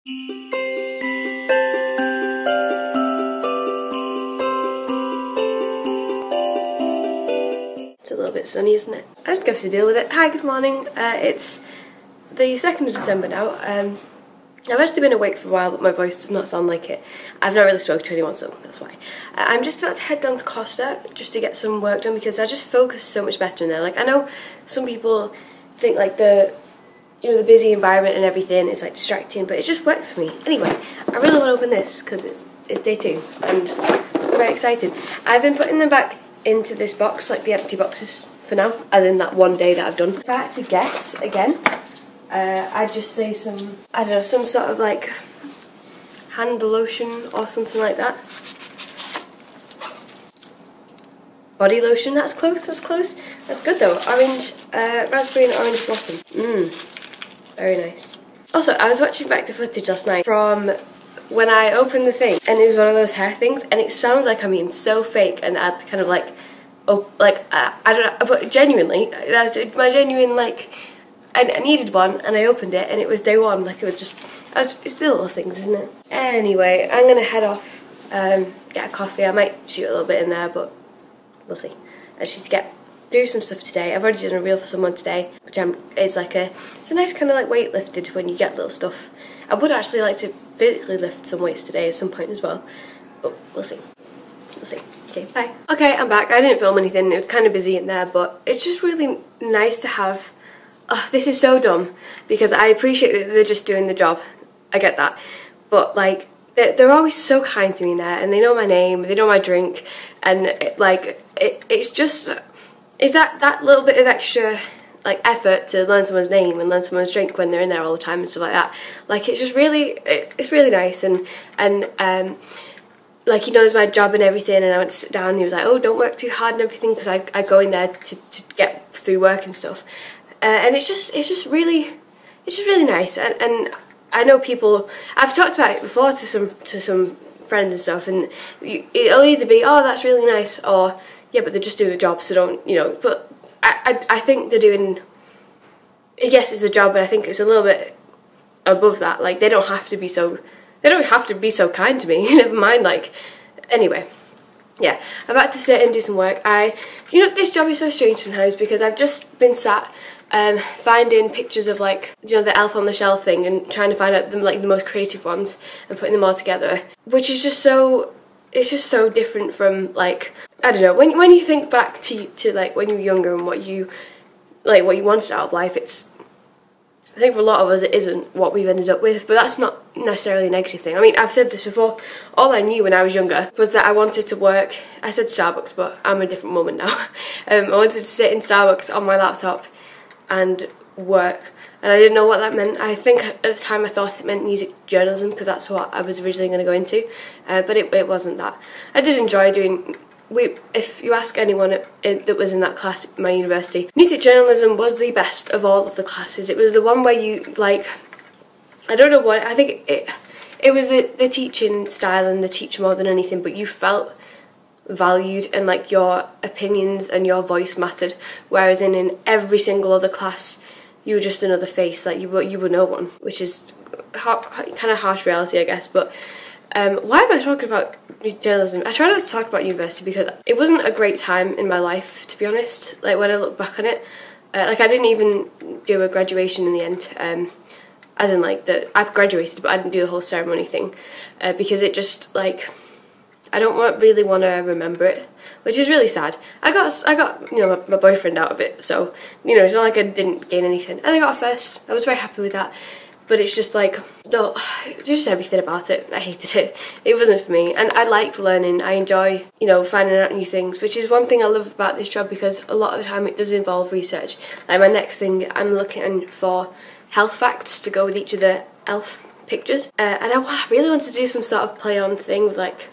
It's a little bit sunny, isn't it? I just have to deal with it. Hi, good morning. It's the 2nd of December now. I've actually been awake for a while, but my voice does not sound like it. I've not really spoken to anyone, so that's why. I'm just about to head down to Costa just to get some work done because I just focus so much better in there. Like, I know some people think like the busy environment and everything is like distracting, but it just works for me. Anyway, I really want to open this because it's day 2 and I'm very excited. I've been putting them back into this box, like the empty boxes for now, as in that one day that I've done. If I had to guess again, I'd just say some, I don't know, some sort of like hand lotion or something like that. Body lotion, that's close, that's close. That's good though. Orange, raspberry and orange blossom. Very nice. Also, I was watching back the footage last night from when I opened the thing, and it was one of those hair things, and it sounds like I'm being so fake, and I'd kind of like, I don't know, but genuinely, that's my genuine, like, I needed one, and I opened it, and it was day 1, like, it was just, it's the little things, isn't it? Anyway, I'm gonna head off, get a coffee. I might shoot a little bit in there, but we'll see. I just need to get through some stuff today. I've already done a reel for someone today, which it's a nice kind of like weight lifted when you get little stuff. I would actually like to physically lift some weights today at some point as well, but we'll see. We'll see. Okay, bye. Okay, I'm back. I didn't film anything. It was kind of busy in there, but it's just really nice to have. Oh, this is so dumb because I appreciate that they're just doing the job. I get that, but like they're always so kind to me in there, and they know my name, they know my drink, and it's just. Is that little bit of extra like effort to learn someone's name and learn someone's drink when they're in there all the time and stuff like that? Like, it's just really, it's really nice, and like, he knows my job and everything, and I went to sit down and he was like, oh, don't work too hard and everything, because I go in there to get through work and stuff, and it's just really nice, and I know people, I've talked about it before to some friends and stuff, and it'll either be, oh, that's really nice, or yeah, but they're just doing the job, so don't, you know. But I think they're doing, yes, it's a job, but I think it's a little bit above that. Like, they don't have to be so kind to me. Never mind, like, anyway. Yeah, I'm about to sit and do some work. You know, this job is so strange sometimes because I've just been sat finding pictures of, like, you know, the elf on the shelf thing and trying to find out the most creative ones and putting them all together, which is just so, it's just so different from, like, I don't know, when you think back to like when you were younger and what you wanted out of life, I think for a lot of us it isn't what we've ended up with, but that's not necessarily a negative thing. I mean, I've said this before, all I knew when I was younger was that I wanted to work, I said Starbucks, but I'm a different woman now. I wanted to sit in Starbucks on my laptop and work, and I didn't know what that meant. I think at the time I thought it meant music journalism because that's what I was originally going to go into, but it wasn't that. I did enjoy doing. If you ask anyone that was in that class at my university, music journalism was the best of all of the classes. It was the one where you, like, I don't know what, I think it was the teaching style and the teacher more than anything, but you felt valued and like your opinions and your voice mattered, whereas in every single other class you were just another face, like you were no one, which is kind of harsh reality, I guess. But why am I talking about music journalism? I try not to talk about university because it wasn't a great time in my life, to be honest. Like, when I look back on it, like, I didn't even do a graduation in the end, as in, like, I graduated, but I didn't do the whole ceremony thing, because it just, like, I don't really want to remember it, which is really sad. I got you know, my boyfriend out of it, so, you know, it's not like I didn't gain anything, and I got a first. I was very happy with that. But it's just like, just everything about it, I hated it. It wasn't for me, and I like learning. I enjoy, you know, finding out new things, which is one thing I love about this job, because a lot of the time it does involve research. Like, my next thing, I'm looking for health facts to go with each of the elf pictures, and I really wanted to do some sort of play on thing with, like,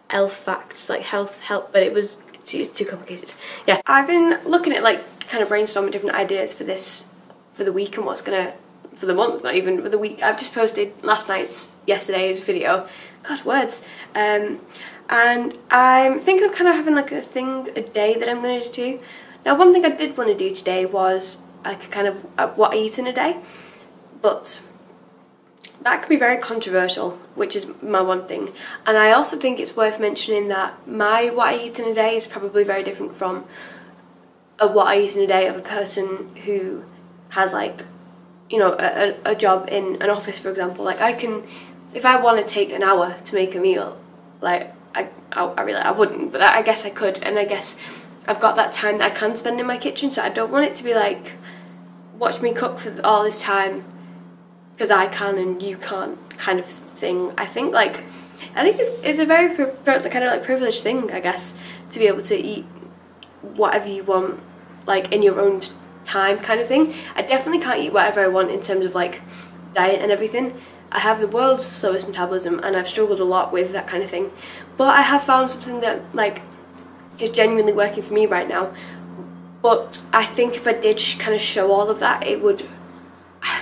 elf facts, like health, but it was too complicated. Yeah, I've been looking at, like, kind of brainstorming different ideas for the week and what's gonna, for the month, not even for the week. I've just posted yesterday's video. God, words. And I'm thinking of kind of having like a thing a day that I'm going to do. Now, one thing I did want to do today was like kind of what I eat in a day, but that could be very controversial, which is my one thing. And I also think it's worth mentioning that what I eat in a day is probably very different from what I eat in a day of a person who has, like, you know, a job in an office, for example. Like, I can, if I want to take an hour to make a meal, like, I wouldn't, but I guess I could, and I guess I've got that time that I can spend in my kitchen, so I don't want it to be like, watch me cook for all this time because I can and you can't kind of thing. I think it's a very kind of like privileged thing, I guess, to be able to eat whatever you want, like, in your own time kind of thing. I definitely can't eat whatever I want in terms of, like, diet and everything. I have the world's slowest metabolism and I've struggled a lot with that kind of thing, but I have found something that, like, is genuinely working for me right now. But I think if I did kind of show all of that, it would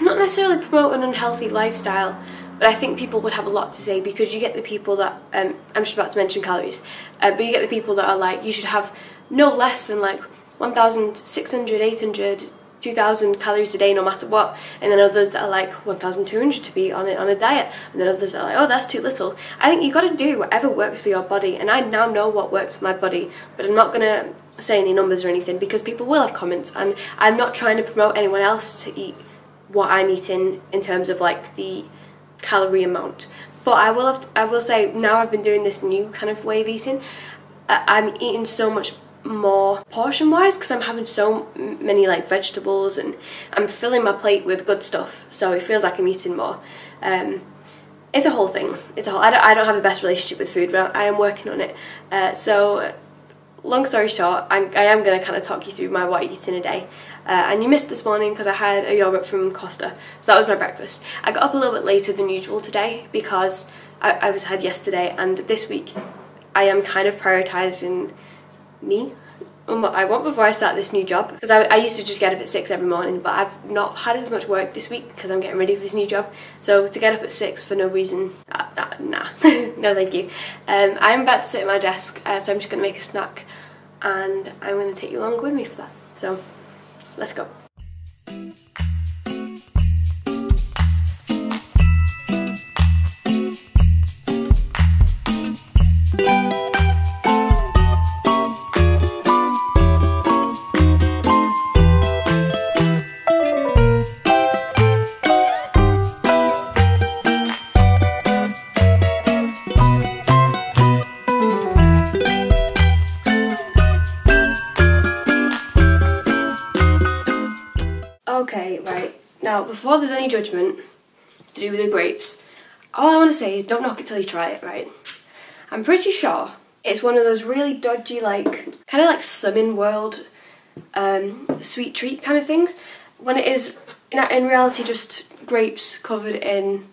not necessarily promote an unhealthy lifestyle, but I think people would have a lot to say, because you get the people that, I'm just about to mention calories, but you get the people that are like, you should have no less than like 1,600, 800, 2,000 calories a day no matter what, and then others that are like 1,200 to be on a diet, and then others that are like, oh, that's too little. I think you got to do whatever works for your body, and I now know what works for my body, but I'm not going to say any numbers or anything because people will have comments, and I'm not trying to promote anyone else to eat what I'm eating in terms of, like, the calorie amount. But I will say, now I've been doing this new kind of way of eating, I'm eating so much more portion wise because I'm having so many, like, vegetables, and I'm filling my plate with good stuff, so it feels like I'm eating more. It's a whole thing. I don't have the best relationship with food, but I am working on it. So long story short, I am going to kind of talk you through what I eat in a day. And you missed this morning because I had a yogurt from Costa, so that was my breakfast. I got up a little bit later than usual today because I had yesterday, and this week I am kind of prioritising me and what I want before I start this new job, because I used to just get up at 6 every morning, but I've not had as much work this week because I'm getting ready for this new job. So to get up at 6 for no reason, nah, no thank you. I'm about to sit at my desk, so I'm just going to make a snack, and I'm going to take you along with me for that. So let's go. Okay, right, now before there's any judgment to do with the grapes, all I want to say is don't knock it till you try it, right? I'm pretty sure it's one of those really dodgy, like, kind of like Slimming World sweet treat kind of things, when it is in reality just grapes covered in,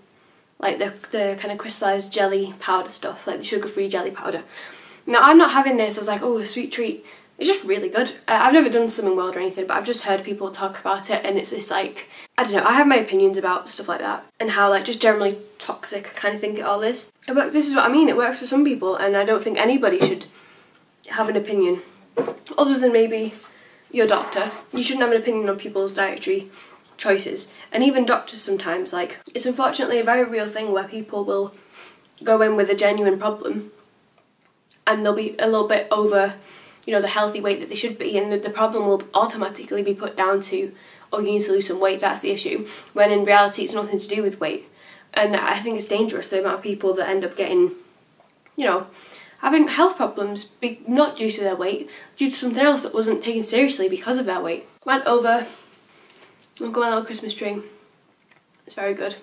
like, the kind of crystallized jelly powder stuff, like the sugar-free jelly powder. Now, I'm not having this as like, oh, a sweet treat. It's just really good. I've never done Slimming World or anything, but I've just heard people talk about it, and it's this, like, I don't know, I have my opinions about stuff like that, and how, like, just generally toxic kind of think it all is. But this is what I mean, it works for some people, and I don't think anybody should have an opinion, other than maybe your doctor. You shouldn't have an opinion on people's dietary choices, and even doctors sometimes, like, it's unfortunately a very real thing where people will go in with a genuine problem, and they'll be a little bit over, you know, the healthy weight that they should be, and the problem will automatically be put down to, oh, you need to lose some weight, that's the issue, when in reality it's nothing to do with weight. And I think it's dangerous, the amount of people that end up getting, you know, having health problems, not due to their weight, due to something else that wasn't taken seriously because of their weight. Went over, look at my little Christmas tree, it's very good.